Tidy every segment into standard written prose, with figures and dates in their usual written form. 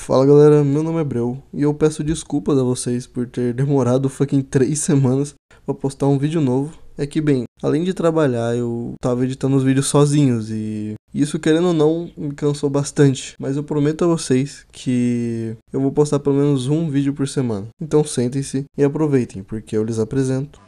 Fala galera, meu nome é Breu e eu peço desculpas a vocês por ter demorado fucking 3 semanas pra postar um vídeo novo. É que bem, além de trabalhar, eu tava editando os vídeos sozinhos e isso, querendo ou não, me cansou bastante. Mas eu prometo a vocês que eu vou postar pelo menos um vídeo por semana. Então sentem-se e aproveitem, porque eu lhes apresento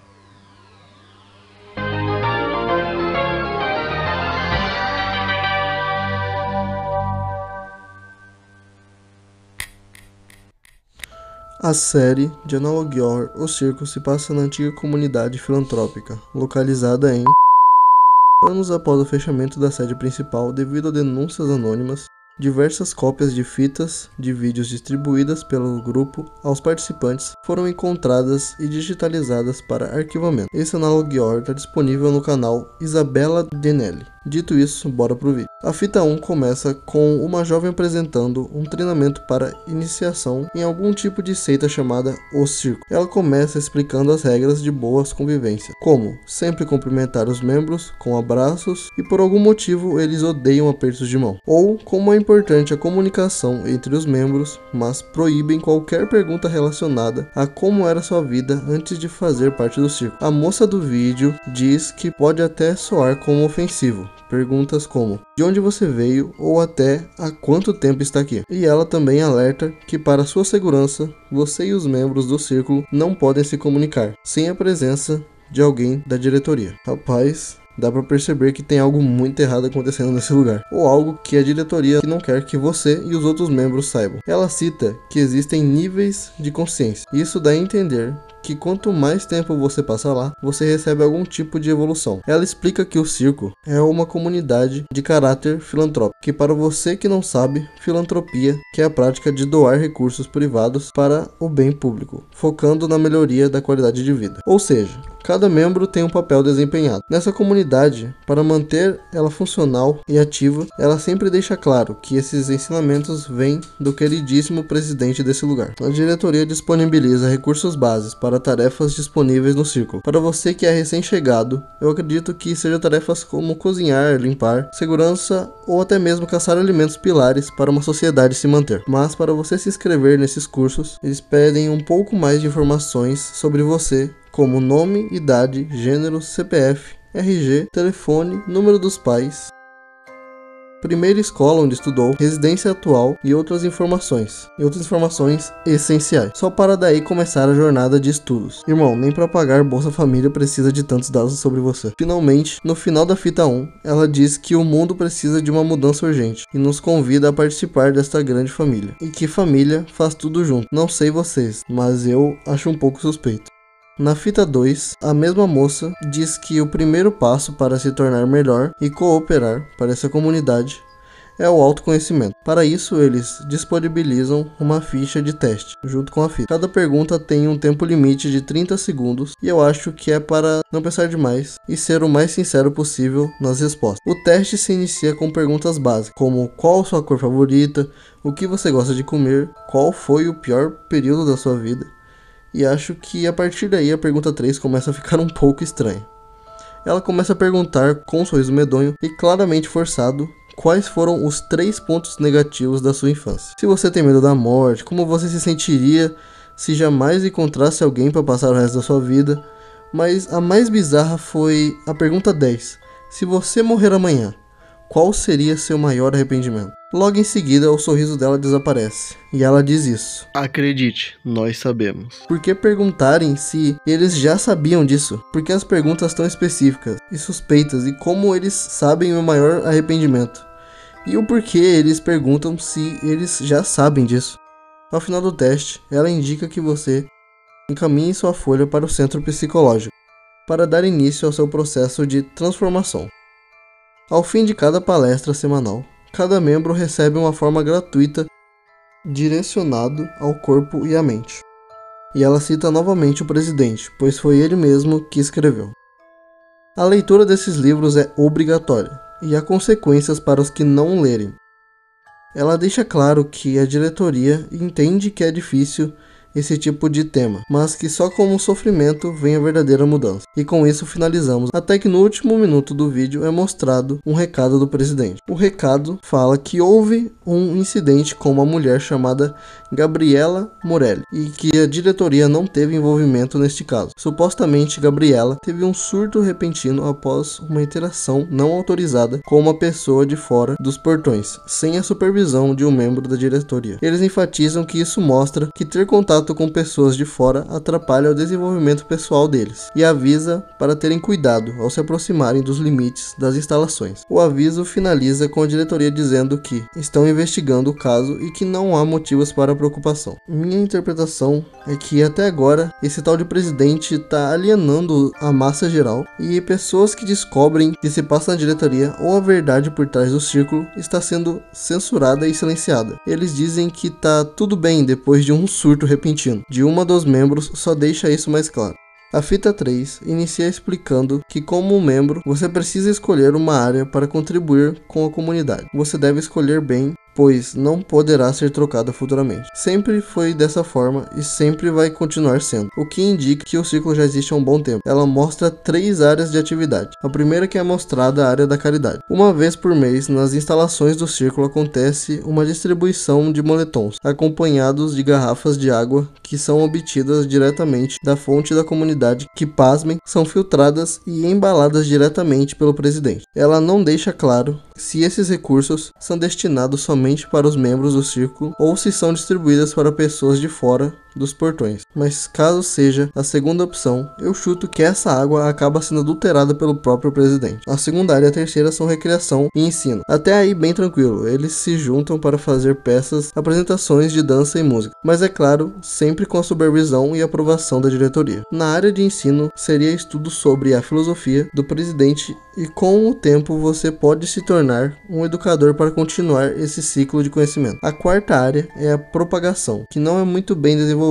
a série de Analog-Or. O circo se passa na antiga comunidade filantrópica, localizada em anos após o fechamento da sede principal devido a denúncias anônimas. Diversas cópias de fitas de vídeos distribuídas pelo grupo aos participantes foram encontradas e digitalizadas para arquivamento. Esse Analog-Or está disponível no canal Isabela Denelli. Dito isso, bora pro vídeo. A fita 1 começa com uma jovem apresentando um treinamento para iniciação em algum tipo de seita chamada O Circo. Ela começa explicando as regras de boas convivência, como sempre cumprimentar os membros com abraços e por algum motivo eles odeiam apertos de mão, ou como é importante a comunicação entre os membros, mas proíbem qualquer pergunta relacionada a como era sua vida antes de fazer parte do circo. A moça do vídeo diz que pode até soar como ofensivo. Perguntas como de onde você veio ou até há quanto tempo está aqui. E ela também alerta que para sua segurança, você e os membros do círculo não podem se comunicar sem a presença de alguém da diretoria. Rapaz, dá pra perceber que tem algo muito errado acontecendo nesse lugar, ou algo que a diretoria não quer que você e os outros membros saibam. Ela cita que existem níveis de consciência. Isso dá a entender que quanto mais tempo você passa lá, você recebe algum tipo de evolução. Ela explica que o circo é uma comunidade de caráter filantrópico, que para você que não sabe, filantropia que é a prática de doar recursos privados para o bem público, focando na melhoria da qualidade de vida. Ou seja, cada membro tem um papel desempenhado. Nessa comunidade, para manter ela funcional e ativa, ela sempre deixa claro que esses ensinamentos vêm do queridíssimo presidente desse lugar. A diretoria disponibiliza recursos básicos para tarefas disponíveis no círculo. Para você que é recém-chegado, eu acredito que seja tarefas como cozinhar, limpar, segurança ou até mesmo caçar alimentos pilares para uma sociedade se manter. Mas para você se inscrever nesses cursos, eles pedem um pouco mais de informações sobre você, como nome, idade, gênero, CPF, RG, telefone, número dos pais, primeira escola onde estudou, residência atual e outras informações essenciais, só para daí começar a jornada de estudos. Irmão, nem para pagar Bolsa Família precisa de tantos dados sobre você. Finalmente, no final da fita 1, ela diz que o mundo precisa de uma mudança urgente e nos convida a participar desta grande família. E que família faz tudo junto. Não sei vocês, mas eu acho um pouco suspeito. Na fita 2, a mesma moça diz que o primeiro passo para se tornar melhor e cooperar para essa comunidade é o autoconhecimento. Para isso, eles disponibilizam uma ficha de teste junto com a fita. Cada pergunta tem um tempo limite de 30 segundos e eu acho que é para não pensar demais e ser o mais sincero possível nas respostas. O teste se inicia com perguntas básicas, como qual sua cor favorita, o que você gosta de comer, qual foi o pior período da sua vida. E acho que a partir daí a pergunta 3 começa a ficar um pouco estranha. Ela começa a perguntar com um sorriso medonho e claramente forçado quais foram os 3 pontos negativos da sua infância. Se você tem medo da morte, como você se sentiria se jamais encontrasse alguém para passar o resto da sua vida? Mas a mais bizarra foi a pergunta 10. Se você morrer amanhã, qual seria seu maior arrependimento? Logo em seguida, o sorriso dela desaparece. E ela diz isso: acredite, nós sabemos. Por que perguntarem se eles já sabiam disso? Por que as perguntas tão específicas e suspeitas? E como eles sabem o maior arrependimento? E o porquê eles perguntam se eles já sabem disso? Ao final do teste, ela indica que você encaminhe sua folha para o centro psicológico para dar início ao seu processo de transformação. Ao fim de cada palestra semanal, cada membro recebe uma forma gratuita direcionado ao corpo e à mente. E ela cita novamente o presidente, pois foi ele mesmo que escreveu. A leitura desses livros é obrigatória, e há consequências para os que não lerem. Ela deixa claro que a diretoria entende que é difícil esse tipo de tema, mas que só com o sofrimento vem a verdadeira mudança. E com isso finalizamos, até que no último minuto do vídeo é mostrado um recado do presidente. O recado fala que houve um incidente com uma mulher chamada Gabriela Morelli e que a diretoria não teve envolvimento neste caso. Supostamente Gabriela teve um surto repentino após uma interação não autorizada com uma pessoa de fora dos portões, sem a supervisão de um membro da diretoria. Eles enfatizam que isso mostra que ter contato com pessoas de fora atrapalha o desenvolvimento pessoal deles e avisa para terem cuidado ao se aproximarem dos limites das instalações. O aviso finaliza com a diretoria dizendo que estão investigando o caso e que não há motivos para preocupação. Minha interpretação é que até agora esse tal de presidente está alienando a massa geral e pessoas que descobrem que se passa na diretoria ou a verdade por trás do círculo está sendo censurada e silenciada. Eles dizem que tá tudo bem depois de um surto repentino de uma dos membros, só deixa isso mais claro. A fita 3 inicia explicando que, como membro, você precisa escolher uma área para contribuir com a comunidade. Você deve escolher bem, pois não poderá ser trocada futuramente. Sempre foi dessa forma e sempre vai continuar sendo, o que indica que o círculo já existe há um bom tempo. Ela mostra 3 áreas de atividade. A primeira que é mostrada a área da caridade. Uma vez por mês, nas instalações do círculo acontece uma distribuição de moletons, acompanhados de garrafas de água que são obtidas diretamente da fonte da comunidade, que, pasmem, são filtradas e embaladas diretamente pelo presidente. Ela não deixa claro se esses recursos são destinados somente para os membros do círculo ou se são distribuídas para pessoas de fora dos portões, mas caso seja a segunda opção, eu chuto que essa água acaba sendo adulterada pelo próprio presidente. A segunda área e a terceira são recreação e ensino. Até aí bem tranquilo, eles se juntam para fazer peças, apresentações de dança e música, mas é claro, sempre com a supervisão e aprovação da diretoria. Na área de ensino, seria estudo sobre a filosofia do presidente e com o tempo você pode se tornar um educador para continuar esse ciclo de conhecimento. A quarta área é a propagação, que não é muito bem desenvolvida,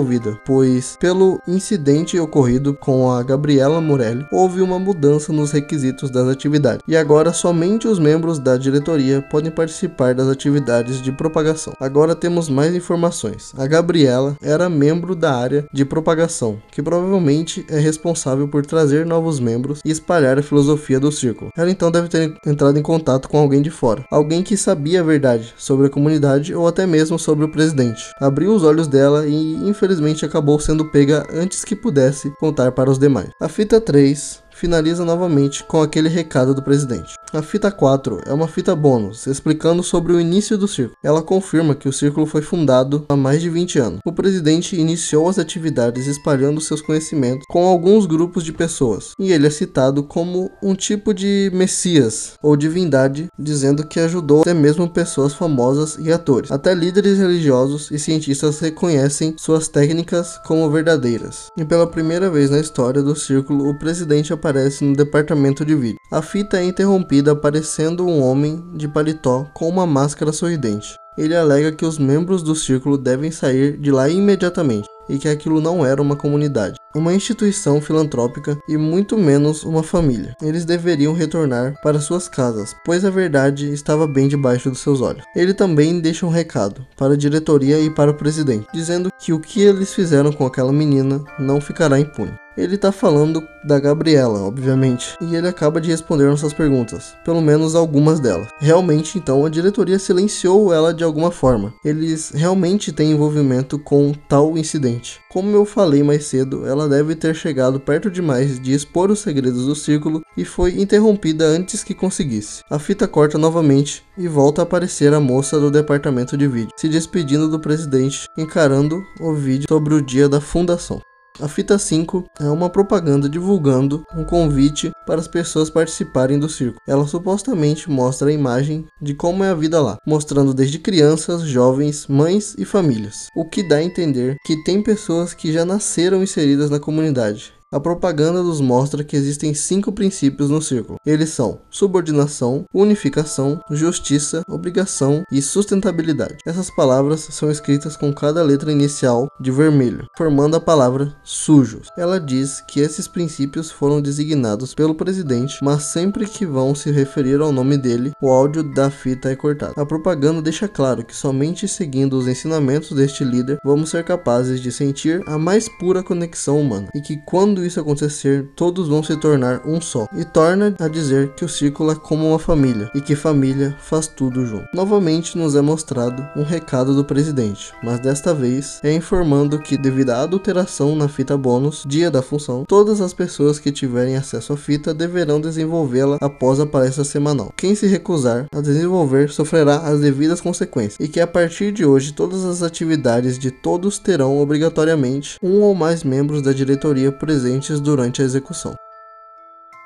pois pelo incidente ocorrido com a Gabriela Morelli, houve uma mudança nos requisitos das atividades, e agora somente os membros da diretoria podem participar das atividades de propagação. Agora temos mais informações. A Gabriela era membro da área de propagação, que provavelmente é responsável por trazer novos membros e espalhar a filosofia do círculo. Ela então deve ter entrado em contato com alguém de fora, alguém que sabia a verdade sobre a comunidade ou até mesmo sobre o presidente. Abriu os olhos dela e infelizmente acabou sendo pega antes que pudesse contar para os demais. A fita 3 finaliza novamente com aquele recado do presidente. A fita 4 é uma fita bônus, explicando sobre o início do círculo. Ela confirma que o círculo foi fundado há mais de 20 anos. O presidente iniciou as atividades espalhando seus conhecimentos com alguns grupos de pessoas, e ele é citado como um tipo de messias ou divindade, dizendo que ajudou até mesmo pessoas famosas e atores. Até líderes religiosos e cientistas reconhecem suas técnicas como verdadeiras. E pela primeira vez na história do círculo, o presidente aparece no departamento de vídeo. A fita é interrompida aparecendo um homem de paletó com uma máscara sorridente. Ele alega que os membros do círculo devem sair de lá imediatamente e que aquilo não era uma comunidade, uma instituição filantrópica e muito menos uma família. Eles deveriam retornar para suas casas, pois a verdade estava bem debaixo dos seus olhos. Ele também deixa um recado para a diretoria e para o presidente, dizendo que o que eles fizeram com aquela menina não ficará impune. Ele tá falando da Gabriela, obviamente, e ele acaba de responder nossas perguntas, pelo menos algumas delas. Realmente, então, a diretoria silenciou ela de alguma forma. Eles realmente têm envolvimento com tal incidente. Como eu falei mais cedo, ela deve ter chegado perto demais de expor os segredos do círculo e foi interrompida antes que conseguisse. A fita corta novamente e volta a aparecer a moça do departamento de vídeo, se despedindo do presidente, encarando o vídeo sobre o dia da fundação. A fita 5 é uma propaganda divulgando um convite para as pessoas participarem do círculo. Ela supostamente mostra a imagem de como é a vida lá, mostrando desde crianças, jovens, mães e famílias, o que dá a entender que tem pessoas que já nasceram inseridas na comunidade A propaganda nos mostra que existem 5 princípios no círculo. Eles são subordinação, unificação, justiça, obrigação e sustentabilidade. Essas palavras são escritas com cada letra inicial de vermelho, formando a palavra sujos. Ela diz que esses princípios foram designados pelo presidente, mas sempre que vão se referir ao nome dele, o áudio da fita é cortado. A propaganda deixa claro que somente seguindo os ensinamentos deste líder vamos ser capazes de sentir a mais pura conexão humana, e que quando isso acontecer, todos vão se tornar um só, e torna a dizer que o círculo é como uma família, e que família faz tudo junto. Novamente nos é mostrado um recado do presidente, mas desta vez é informando que devido à adulteração na fita bônus, dia da função, todas as pessoas que tiverem acesso à fita deverão desenvolvê-la após a palestra semanal. Quem se recusar a desenvolver sofrerá as devidas consequências, e que a partir de hoje todas as atividades de todos terão obrigatoriamente um ou mais membros da diretoria presentes durante a execução.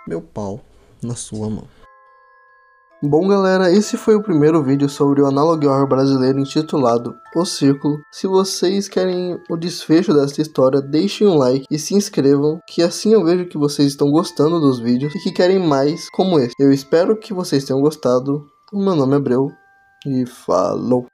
Meu pau na sua mão. Bom galera, esse foi o primeiro vídeo sobre o Analog Horror brasileiro intitulado O Círculo. Se vocês querem o desfecho dessa história, deixem um like e se inscrevam, que assim eu vejo que vocês estão gostando dos vídeos e que querem mais como esse. Eu espero que vocês tenham gostado. O meu nome é Abreu e falou!